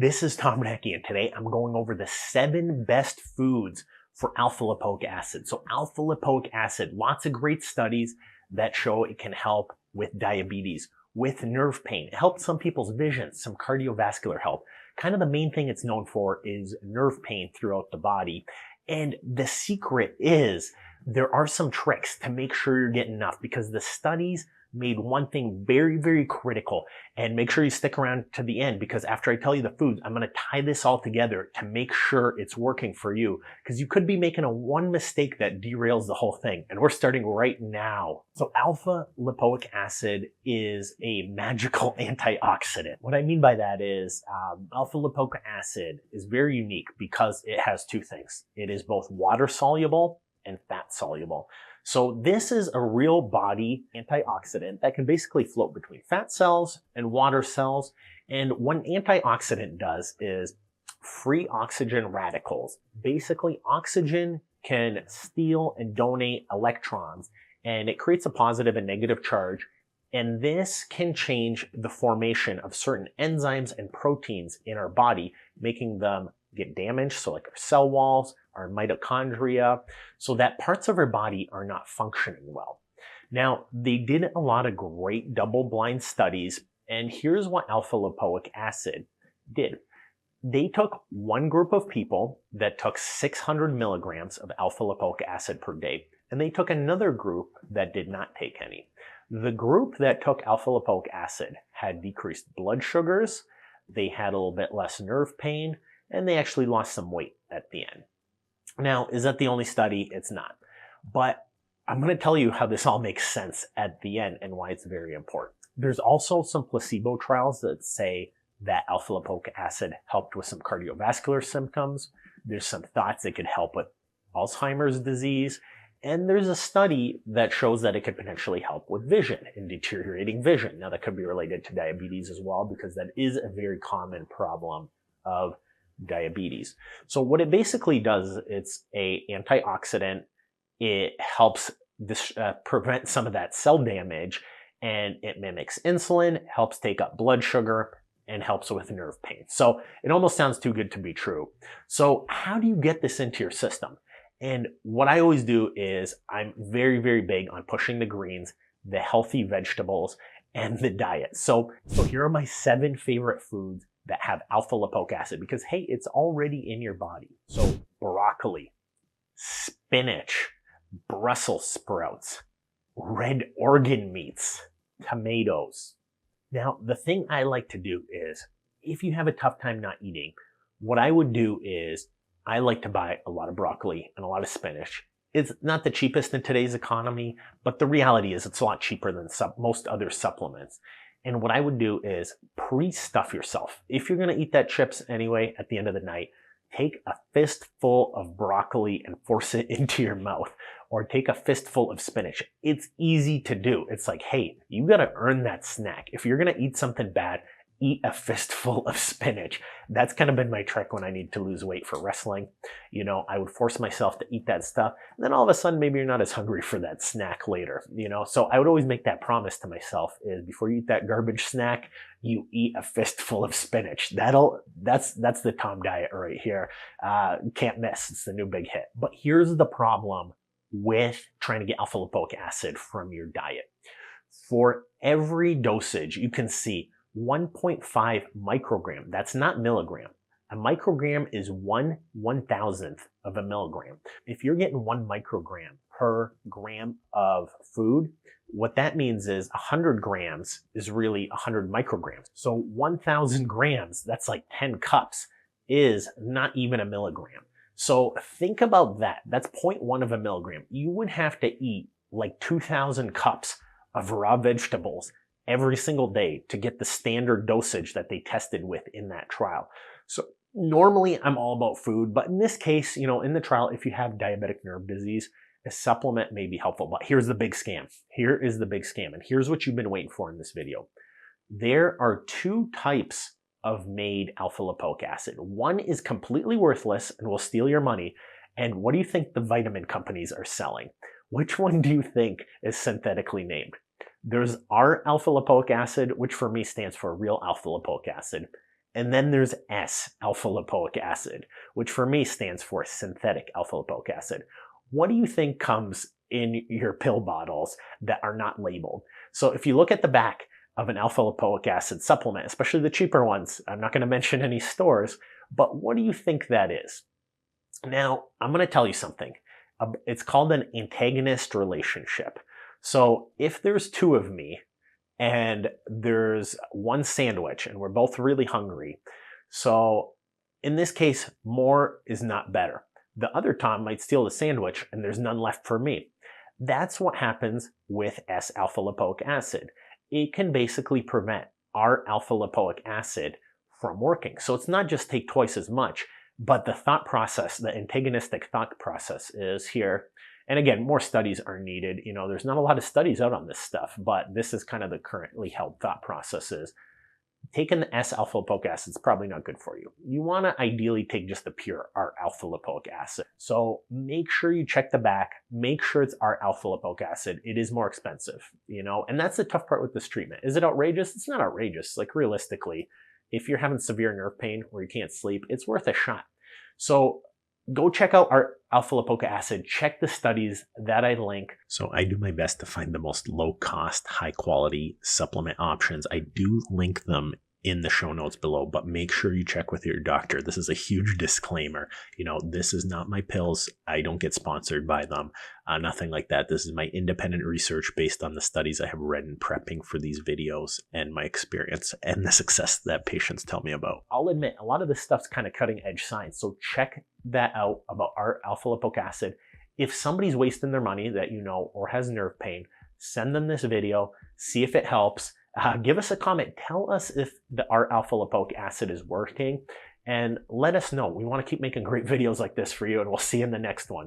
This is Tom Biernacki, and today I'm going over the 7 best foods for alpha lipoic acid. So alpha lipoic acid, lots of great studies that show it can help with diabetes, with nerve pain. It helps some people's vision, some cardiovascular health. Kind of the main thing it's known for is nerve pain throughout the body. And the secret is there are some tricks to make sure you're getting enough, because the studies made one thing very, very critical. And make sure you stick around to the end, because after I tell you the foods, I'm going to tie this all together to make sure it's working for you, because you could be making one mistake that derails the whole thing. And we're starting right now. So alpha lipoic acid is a magical antioxidant. What I mean by that is alpha lipoic acid is very unique because it has two things. It is both water soluble and fat soluble. So this is a real body antioxidant that can basically float between fat cells and water cells. And what an antioxidant does is free oxygen radicals. Basically, oxygen can steal and donate electrons, and it creates a positive and negative charge. And this can change the formation of certain enzymes and proteins in our body, making them get damaged. So like our cell walls, our mitochondria, so that parts of our body are not functioning well. Now, they did a lot of great double-blind studies, and here's what alpha lipoic acid did. They took one group of people that took 600 milligrams of alpha lipoic acid per day, and they took another group that did not take any. The group that took alpha lipoic acid had decreased blood sugars, they had a little bit less nerve pain, and they actually lost some weight at the end. Now, is that the only study? It's not. But I'm going to tell you how this all makes sense at the end and why it's very important. There's also some placebo trials that say that alpha lipoic acid helped with some cardiovascular symptoms. There's some thoughts it could help with Alzheimer's disease. And there's a study that shows that it could potentially help with vision and deteriorating vision. Now, that could be related to diabetes as well, because that is a very common problem of diabetes. So what it basically does, it's a antioxidant. It helps prevent some of that cell damage, and it mimics insulin, helps take up blood sugar, and helps with nerve pain. So it almost sounds too good to be true. So how do you get this into your system? And what I always do is I'm very, very big on pushing the greens, the healthy vegetables, and the diet. So here are my 7 favorite foods that have alpha lipoic acid, because hey, it's already in your body. So broccoli, spinach, Brussels sprouts, red organ meats, tomatoes. Now, the thing I like to do is, if you have a tough time not eating, what I would do is I like to buy a lot of broccoli and a lot of spinach. It's not the cheapest in today's economy, but the reality is it's a lot cheaper than most other supplements. And what I would do is pre-stuff yourself. If you're going to eat that chips anyway at the end of the night, take a fistful of broccoli and force it into your mouth, or take a fistful of spinach. It's easy to do. It's like, hey, you got to earn that snack. If you're going to eat something bad, eat a fistful of spinach. That's kind of been my trick when I need to lose weight for wrestling. You know, I would force myself to eat that stuff, and then all of a sudden maybe you're not as hungry for that snack later, you know? So I would always make that promise to myself, is before you eat that garbage snack, you eat a fistful of spinach. That's the Tom diet right here. Can't miss. It's the new big hit. But here's the problem with trying to get alpha lipoic acid from your diet. For every dosage, you can see 1.5 microgram. That's not milligram. A microgram is 1/1000th of a milligram. If you're getting 1 microgram per gram of food, what that means is 100 grams is really 100 micrograms. So 1,000 grams, that's like 10 cups, is not even a milligram. So think about that. That's 0.1 of a milligram. You would have to eat like 2,000 cups of raw vegetables every single day to get the standard dosage that they tested with in that trial. So normally I'm all about food, but in this case, you know, in the trial, if you have diabetic nerve disease, a supplement may be helpful. But here's the big scam. Here is the big scam. And here's what you've been waiting for in this video. There are 2 types of made alpha lipoic acid. One is completely worthless and will steal your money. And what do you think the vitamin companies are selling? Which one do you think is synthetically named? There's our alpha lipoic acid, which for me stands for real alpha lipoic acid. And then there's S-alpha lipoic acid, which for me stands for synthetic alpha lipoic acid. What do you think comes in your pill bottles that are not labeled? So if you look at the back of an alpha lipoic acid supplement, especially the cheaper ones, I'm not going to mention any stores, but what do you think that is? Now, I'm going to tell you something. It's called an antagonist relationship. So if there's two of me and there's one sandwich and we're both really hungry, so in this case, more is not better. The other Tom might steal the sandwich and there's none left for me. That's what happens with S-alpha lipoic acid. It can basically prevent our alpha lipoic acid from working. So it's not just take twice as much, but the thought process, the antagonistic thought process is here. And again, more studies are needed. You know, there's not a lot of studies out on this stuff, but this is kind of the currently held thought processes. Taking the S-alpha lipoic acid is probably not good for you. You want to ideally take just the pure R-alpha lipoic acid. So make sure you check the back. Make sure it's R-alpha lipoic acid. It is more expensive, you know, and that's the tough part with this treatment. Is it outrageous? It's not outrageous. Like realistically, if you're having severe nerve pain or you can't sleep, it's worth a shot. So go check out our alpha lipoic acid. Check the studies that I link. So I do my best to find the most low cost, high quality supplement options. I do link them in the show notes below, but make sure you check with your doctor. This is a huge disclaimer. You know, this is not my pills. I don't get sponsored by them. Nothing like that. This is my independent research based on the studies I have read in prepping for these videos and my experience and the success that patients tell me about. I'll admit, a lot of this stuff's kind of cutting edge science. So check that out about our alpha lipoic acid. If somebody's wasting their money that you know or has nerve pain, send them this video, see if it helps. Give us a comment. Tell us if the R-alpha lipoic acid is working and let us know. We want to keep making great videos like this for you, and we'll see you in the next one.